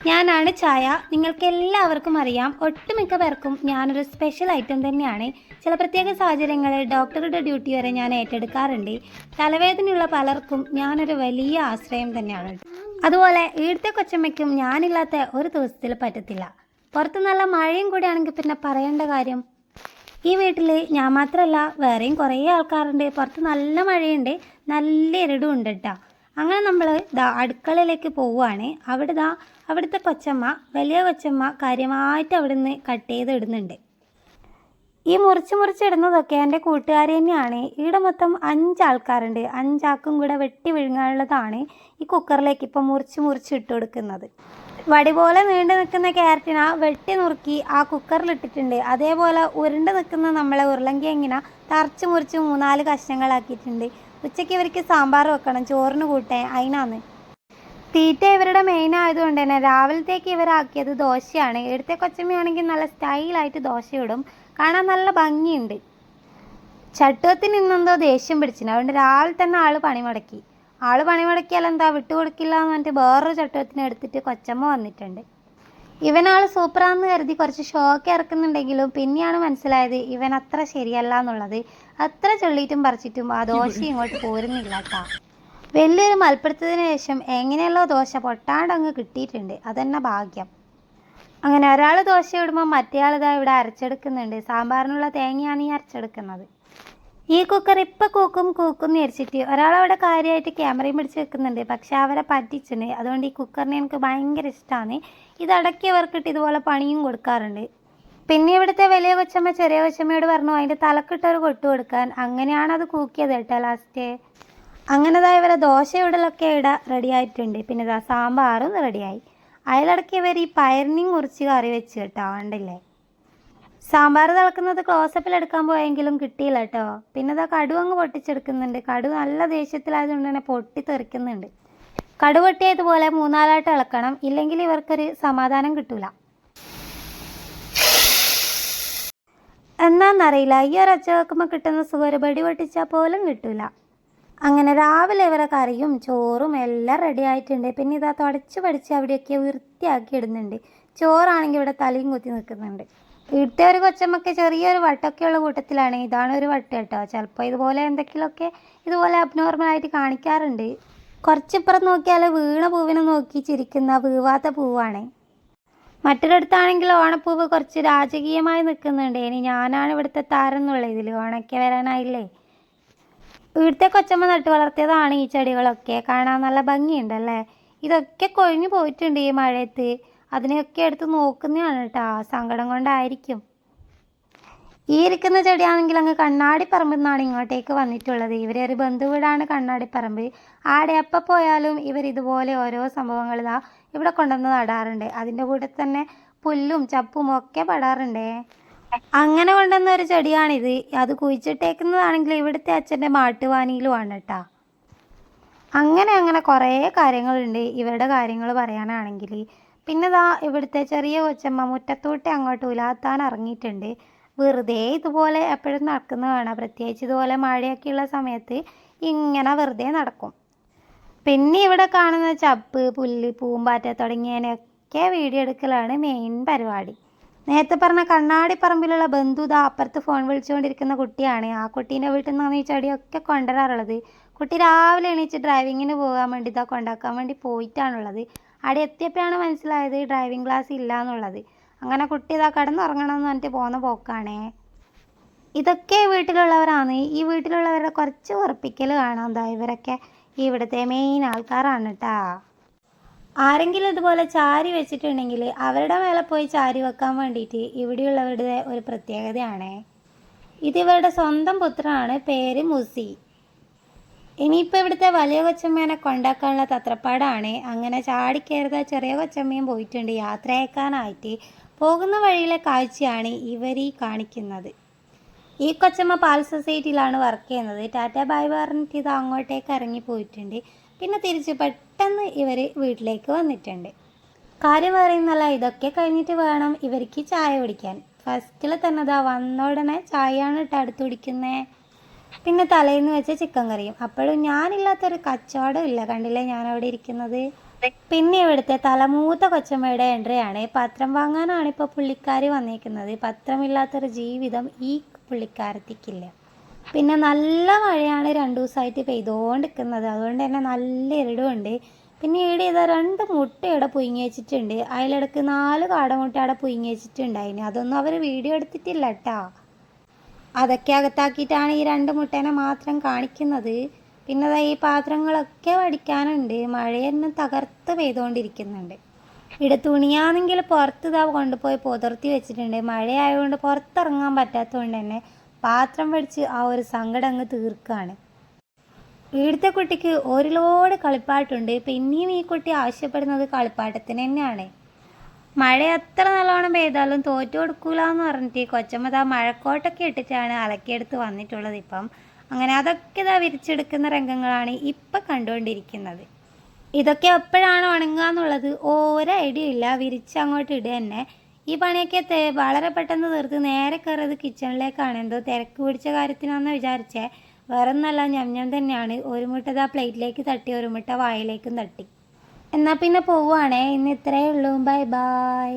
ഞാനാണ് ചായ. നിങ്ങൾക്ക് എല്ലാവർക്കും അറിയാം, ഒട്ടുമിക്ക പേർക്കും ഞാനൊരു സ്പെഷ്യൽ ഐറ്റം തന്നെയാണ്. ചില പ്രത്യേക സാഹചര്യങ്ങളിൽ ഡോക്ടറുടെ ഡ്യൂട്ടി വരെ ഞാൻ ഏറ്റെടുക്കാറുണ്ട്. തലവേദനയുള്ള പലർക്കും ഞാനൊരു വലിയ ആശ്രയം തന്നെയാണ്. അതുപോലെ ഇവിടുത്തെ കൊച്ചമ്മയ്ക്കും ഞാനില്ലാത്ത ഒരു ദിവസത്തിൽ പറ്റത്തില്ല. പുറത്ത് നല്ല മഴയും കൂടി ആണെങ്കിൽ പിന്നെ പറയേണ്ട കാര്യം. ഈ വീട്ടിൽ ഞാൻ മാത്രമല്ല, വേറെയും കുറേ ആൾക്കാരുണ്ട്. പുറത്ത് നല്ല മഴയുണ്ട്, നല്ല ഇരുടും ഉണ്ട് കേട്ടോ. അങ്ങനെ നമ്മൾ അടുക്കളയിലേക്ക് പോവുകയാണ്. അവിടുത്തെ കൊച്ചമ്മ, വലിയ കൊച്ചമ്മ കാര്യമായിട്ട് അവിടുന്ന് കട്ട് ചെയ്ത് ഇടുന്നുണ്ട്. ഈ മുറിച്ചിടുന്നതൊക്കെ എൻ്റെ കൂട്ടുകാരി തന്നെയാണ്. ഇവിടെ മൊത്തം 5 ആൾക്കാരുണ്ട്. 5 ആൾക്കും കൂടെ വെട്ടി വിഴുങ്ങാനുള്ളതാണ് ഈ കുക്കറിലേക്ക് ഇപ്പം മുറിച്ച് ഇട്ട് കൊടുക്കുന്നത്. വടി പോലെ നീണ്ടു നിൽക്കുന്ന ക്യാരറ്റിന വെട്ടി നുറുക്കി ആ കുക്കറിലിട്ടിട്ടുണ്ട്. അതേപോലെ ഉരുണ്ട് നിൽക്കുന്ന നമ്മളെ ഉരുളങ്കിഴങ്ങിനെ തറച്ച് മുറിച്ച് 3-4 കഷ്ണങ്ങളാക്കിയിട്ടുണ്ട്. ഉച്ചയ്ക്ക് ഇവർക്ക് സാമ്പാർ വെക്കണം, ചോറിന് കൂട്ടാൻ. അതിനാണ് തീറ്റ ഇവരുടെ മെയിൻ ആയതുകൊണ്ട് തന്നെ രാവിലത്തേക്ക് ഇവരാക്കിയത് ദോശയാണ്. ഇവിടുത്തെ കൊച്ചമ്മയാണെങ്കിൽ നല്ല സ്റ്റൈലായിട്ട് ദോശ ഇടും, കാണാൻ നല്ല ഭംഗിയുണ്ട്. ചട്ടുവത്തിന് ഇന്നെന്തോ ദേഷ്യം പിടിച്ചിന്, അതുകൊണ്ട് രാവിലെ തന്നെ ആള് പണിമുടക്കിയാൽ എന്താ വിട്ടുകൊടുക്കില്ല എന്ന് പറഞ്ഞിട്ട് വേറൊരു ചട്ടുവത്തിന് എടുത്തിട്ട് കൊച്ചമ്മ വന്നിട്ടുണ്ട്. ഇവനാൾ സൂപ്പറാന്ന് കരുതി കുറച്ച് ഷോക്ക് ഇറക്കുന്നുണ്ടെങ്കിലും പിന്നെയാണ് മനസ്സിലായത് ഇവൻ അത്ര ശരിയല്ല എന്നുള്ളത്. അത്ര ചൊല്ലിയിട്ടും പറിച്ചിട്ടും ആ ദോശ ഇങ്ങോട്ട് പോരുന്നില്ല കേട്ടോ. വലിയൊരു മൽപ്പിടുത്തത്തിന് ശേഷം എങ്ങനെയല്ലോ ദോശ പൊട്ടാണ്ടങ്ങ് കിട്ടിയിട്ടുണ്ട്, അതന്നെ ഭാഗ്യം. അങ്ങനെ ഒരാൾ ദോശ ഇടുമ്പോൾ മറ്റേയാൾ ഇതാ ഇവിടെ അരച്ചെടുക്കുന്നുണ്ട്. സാമ്പാറിനുള്ള തേങ്ങയാണ് ഈ അരച്ചെടുക്കുന്നത്. ഈ കുക്കർ ഇപ്പം കൂക്കും വിചാരിച്ചിട്ട് ഒരാളവിടെ കാര്യമായിട്ട് ക്യാമറയും പിടിച്ച് വെക്കുന്നുണ്ട്. പക്ഷെ അവരെ പറ്റിച്ചിട്ടുണ്ട്. അതുകൊണ്ട് ഈ കുക്കറിനെ എനിക്ക് ഭയങ്കര ഇഷ്ടമാണ്. ഇതടക്കിയവർക്കിട്ട് ഇതുപോലെ പണിയും കൊടുക്കാറുണ്ട്. പിന്നെ ഇവിടുത്തെ വലിയ കൊച്ചമ്മ ചെറിയ കൊച്ചമ്മയോട് പറഞ്ഞു അതിൻ്റെ തലക്കിട്ടൊരു കൊട്ടു കൊടുക്കാൻ. അങ്ങനെയാണ് അത് കൂക്കിയത് കേട്ടോ ലാസ്റ്റ്. അങ്ങനെതാ ഇവരെ ദോശ ഇടലൊക്കെ റെഡി ആയിട്ടുണ്ട്. പിന്നെ ഇതാ സാമ്പാറും റെഡിയായി. അതിലിടയ്ക്ക് ഇവർ ഈ പയറിനെയും കുറിച്ച് കറി വെച്ച് കേട്ടോ, കണ്ടില്ലേ. സാമ്പാർ തിളക്കുന്നത് ക്ലോസപ്പിൽ എടുക്കാൻ പോയെങ്കിലും കിട്ടിയില്ല കേട്ടോ. പിന്നെ ഇതാ കടു അങ്ങ് പൊട്ടിച്ചെടുക്കുന്നുണ്ട്. കടു നല്ല ദേഷ്യത്തിലായതുകൊണ്ട് തന്നെ പൊട്ടിത്തെറിക്കുന്നുണ്ട്. കടു പൊട്ടിയതുപോലെ 3-4 ഇളക്കണം, ഇല്ലെങ്കിൽ ഇവർക്കൊരു സമാധാനം കിട്ടൂല. എന്നാന്നറിയില്ല, ഈ ഒരു ഒച്ച വെക്കുമ്പോൾ കിട്ടുന്ന സുഖം ഒരു ബടി പൊട്ടിച്ചാൽ പോലും കിട്ടൂല. അങ്ങനെ രാവിലെ ഇവരെ കറിയും ചോറും എല്ലാം റെഡി ആയിട്ടുണ്ട്. പിന്നെ ഇതാ തുടച്ച് പഠിച്ച് അവിടെയൊക്കെ വൃത്തിയാക്കി ഇടുന്നുണ്ട്. ചോറാണെങ്കിൽ ഇവിടെ തലയും കുത്തി നിൽക്കുന്നുണ്ട്. ഇവിടുത്തെ ഒരു കൊച്ചമ്മക്ക് ചെറിയൊരു വട്ടൊക്കെയുള്ള കൂട്ടത്തിലാണ്. ഇതാണ് ഒരു വട്ട് കേട്ടോ. ചിലപ്പോൾ ഇതുപോലെ എന്തെങ്കിലുമൊക്കെ ഇതുപോലെ അബ്നോർമലായിട്ട് കാണിക്കാറുണ്ട്. കുറച്ചിപ്പുറം നോക്കിയാൽ വീണ പൂവിനെ നോക്കി ചിരിക്കുന്ന വീവാത്ത പൂവാണ്. മറ്റൊരിടത്താണെങ്കിൽ ഓണപ്പൂവ് കുറച്ച് രാജകീയമായി നിൽക്കുന്നുണ്ട്. ഇനി ഞാനാണ് ഇവിടുത്തെ താരം എന്നുള്ള ഇതിൽ ഓണയ്ക്ക് വരാനായില്ലേ. ഇവിടുത്തെ കൊച്ചമ്മ നട്ടു വളർത്തിയതാണ് ഈ ചെടികളൊക്കെ. കാണാൻ നല്ല ഭംഗിയുണ്ടല്ലേ. ഇതൊക്കെ കൊഴിഞ്ഞു പോയിട്ടുണ്ട് ഈ മഴയത്ത്. അതിനെയൊക്കെ എടുത്ത് നോക്കുന്നതാണ് കേട്ടോ, സങ്കടം കൊണ്ടായിരിക്കും. ഈ ഇരിക്കുന്ന ചെടിയാണെങ്കിൽ അങ്ങ് കണ്ണാടിപ്പറമ്പിൽ നിന്നാണ് ഇങ്ങോട്ടേക്ക് വന്നിട്ടുള്ളത്. ഇവരൊരു ബന്ധുവീടാണ് കണ്ണാടിപ്പറമ്പ്. ആടെ എപ്പോൾ പോയാലും ഇവർ ഇതുപോലെ ഓരോ സംഭവങ്ങൾ ഇവിടെ കൊണ്ടുവന്ന് നടാറുണ്ട്. അതിൻ്റെ കൂടെ തന്നെ പുല്ലും ചപ്പും ഒക്കെ പടാറുണ്ടേ. അങ്ങനെ കൊണ്ടുവന്ന ഒരു ചെടിയാണിത്. അത് കുഴിച്ചിട്ടേക്കുന്നതാണെങ്കിൽ ഇവിടുത്തെ അച്ഛൻ്റെ മാട്ടുവാനിയിലുമാണ് കേട്ടോ. അങ്ങനെ കുറേ കാര്യങ്ങളുണ്ട് ഇവരുടെ കാര്യങ്ങൾ പറയാനാണെങ്കിൽ. പിന്നെ ഇവിടുത്തെ ചെറിയ കൊച്ചമ്മ മുറ്റത്തോട്ട് അങ്ങോട്ട് ഉലാത്താൻ ഇറങ്ങിയിട്ടുണ്ട്. വെറുതെ ഇതുപോലെ എപ്പോഴും നടക്കുന്നത് കാണാം. പ്രത്യേകിച്ച് ഇതുപോലെ മഴയൊക്കെയുള്ള സമയത്ത് ഇങ്ങനെ വെറുതെ നടക്കും. പിന്നെ ഇവിടെ കാണുന്ന ചപ്പ്, പുല്ല്, പൂമ്പാറ്റ തുടങ്ങിയതിനൊക്കെ വീഡിയോ എടുക്കലാണ് മെയിൻ പരിപാടി. നേരത്തെ പറഞ്ഞ കണ്ണാടിപ്പറമ്പിലുള്ള ബന്ധു അപ്പുറത്ത് ഫോൺ വിളിച്ചുകൊണ്ടിരിക്കുന്ന കുട്ടിയാണ്. ആ കുട്ടീൻ്റെ വീട്ടിൽ നിന്നാണ് ഈ ചെടിയൊക്കെ കൊണ്ടുവരാറുള്ളത്. കുട്ടി രാവിലെ എണീച്ച് ഡ്രൈവിങ്ങിന് പോകാൻ വേണ്ടി കൊണ്ടാക്കാൻ വേണ്ടി പോയിട്ടാണുള്ളത്. അവിടെ എത്തിയപ്പോഴാണ് മനസ്സിലായത് ഡ്രൈവിംഗ് ക്ലാസ് ഇല്ല എന്നുള്ളത്. അങ്ങനെ കുട്ടി കിടന്നുറങ്ങണം എന്ന് പറഞ്ഞിട്ട് പോകുന്ന പോക്കാണേ. ഇതൊക്കെ വീട്ടിലുള്ളവരാണ്. ഈ വീട്ടിലുള്ളവരുടെ കുറച്ച് ഉറപ്പിക്കൽ കാണാം. ഇവരൊക്കെ ഇവിടുത്തെ മെയിൻ ആൾക്കാരാണ് കേട്ടോ. ആരെങ്കിലും ഇതുപോലെ ചാരി വെച്ചിട്ടുണ്ടെങ്കിൽ അവരുടെ മേലെ പോയി ചാരി വെക്കാൻ വേണ്ടിയിട്ട് ഇവിടെയുള്ളവരുടെ ഒരു പ്രത്യേകതയാണ്. ഇതിവരുടെ സ്വന്തം പുത്രനാണ്, പേര് മുസി. ഇനിയിപ്പോൾ ഇവിടുത്തെ വലിയ കൊച്ചമ്മേനെ കൊണ്ടാക്കാനുള്ള തത്രപ്പാടാണ്. അങ്ങനെ ചാടിക്കയറുന്ന ചെറിയ കൊച്ചമ്മയും പോയിട്ടുണ്ട് യാത്ര അയക്കാനായിട്ട്. പോകുന്ന വഴിയിലെ കാഴ്ചയാണ് ഇവർ കാണിക്കുന്നത്. ഈ കൊച്ചമ്മ പാൽ സൊസൈറ്റിയിലാണ് വർക്ക് ചെയ്യുന്നത്. ടാറ്റ ബൈ പറഞ്ഞിട്ട് ഇത് അങ്ങോട്ടേക്ക് ഇറങ്ങി പോയിട്ടുണ്ട്. പിന്നെ തിരിച്ച് പെട്ടെന്ന് ഇവർ വീട്ടിലേക്ക് വന്നിട്ടുണ്ട്. കാര്യം പറയുന്നല്ല, ഇതൊക്കെ കഴിഞ്ഞിട്ട് വേണം ഇവർക്ക് ചായ കുടിക്കാൻ. ഫസ്റ്റിൽ തന്നെ വന്ന ഉടനെ ചായയാണ് ഇട്ട് അടുത്ത് കുടിക്കുന്നത്. പിന്നെ തലേന്ന് വെച്ച ചിക്കൻ കറിയും. അപ്പോഴും ഞാനില്ലാത്തൊരു കച്ചവടം ഇല്ല. കണ്ടില്ലേ ഞാൻ അവിടെ ഇരിക്കുന്നത്. പിന്നെ ഇവിടുത്തെ തലമൂത്ത കൊച്ചമ്മയുടെ എൻട്രിയാണ്. പത്രം വാങ്ങാനാണ് ഇപ്പോൾ പുള്ളിക്കാരി വന്നേക്കുന്നത്. പത്രമില്ലാത്തൊരു ജീവിതം ഈ പുള്ളിക്കാരത്തിക്കില്ല. പിന്നെ നല്ല മഴയാണ് 2 ദിവസമായിട്ട് പെയ്തുകൊണ്ടിരിക്കുന്നത്. അതുകൊണ്ട് തന്നെ നല്ല ഇരുടുമുണ്ട്. പിന്നെ ഇവിടെ ഇതാ 2 മുട്ട ഇവിടെ പുഴുങ്ങി വെച്ചിട്ടുണ്ട്. അതിലിടക്ക് 4 കാടമുട്ട അവിടെ പുഴുങ്ങി വെച്ചിട്ടുണ്ടായിന്. അതൊന്നും അവർ വീഡിയോ എടുത്തിട്ടില്ല കേട്ടോ. അതൊക്കെ അകത്താക്കിയിട്ടാണ് ഈ 2 മുട്ടേനെ മാത്രം കാണിക്കുന്നത്. പിന്നെ ദാ ഈ പാത്രങ്ങളൊക്കെ വടിക്കാനുണ്ട്. മഴ തന്നെ തകർത്ത് പെയ്തുകൊണ്ടിരിക്കുന്നുണ്ട്. ഇവിടെ തുണിയാണെങ്കിൽ പുറത്ത് ഇതാ കൊണ്ടുപോയി പുതിർത്തി വെച്ചിട്ടുണ്ട്. മഴയായതുകൊണ്ട് പുറത്തിറങ്ങാൻ പറ്റാത്തതുകൊണ്ട് തന്നെ പാത്രം വടിച്ച് ആ ഒരു സങ്കടം അങ്ങ് തീർക്കുകയാണ്. ഇവിടുത്തെ കുട്ടിക്ക് ഒരു ലോഡ് കളിപ്പാട്ടുണ്ട്. പിന്നെയും ഈ കുട്ടി ആവശ്യപ്പെടുന്നത് കളിപ്പാട്ടത്തിന് തന്നെയാണ്. മഴ എത്ര നല്ലോണം പെയ്താലും തോറ്റു കൊടുക്കൂല എന്ന് പറഞ്ഞിട്ട് കൊച്ചമ്മ ഇതാ മഴക്കോട്ടൊക്കെ ഇട്ടിട്ടാണ് അലക്കിയെടുത്ത് വന്നിട്ടുള്ളത്. ഇപ്പം അങ്ങനെ അതൊക്കെ ഇതാ വിരിച്ചെടുക്കുന്ന രംഗങ്ങളാണ് ഇപ്പം കണ്ടുകൊണ്ടിരിക്കുന്നത്. ഇതൊക്കെ എപ്പോഴാണ് ഉണങ്ങുക എന്നുള്ളത് ഒരു ഐഡിയ ഇല്ല. വിരിച്ച് അങ്ങോട്ട് ഇടുക തന്നെ. ഈ പണിയൊക്കെ വളരെ പെട്ടെന്ന് തീർത്ത് നേരെ കയറിയത് കിച്ചണിലേക്കാണ്. എന്തോ തിരക്ക് പിടിച്ച കാര്യത്തിനാണെന്ന് വിചാരിച്ചേ. വേറെ ഒന്നല്ല, ഞം തന്നെയാണ്. ഒരു മുട്ട ഇതാ പ്ലേറ്റിലേക്ക് തട്ടി, ഒരു മുട്ട വായിലേക്കും തട്ടി. എന്നാൽ പിന്നെ പോവുകയാണേ. ഇന്ന് ഇത്രയേ ഉള്ളൂ. Bye bye.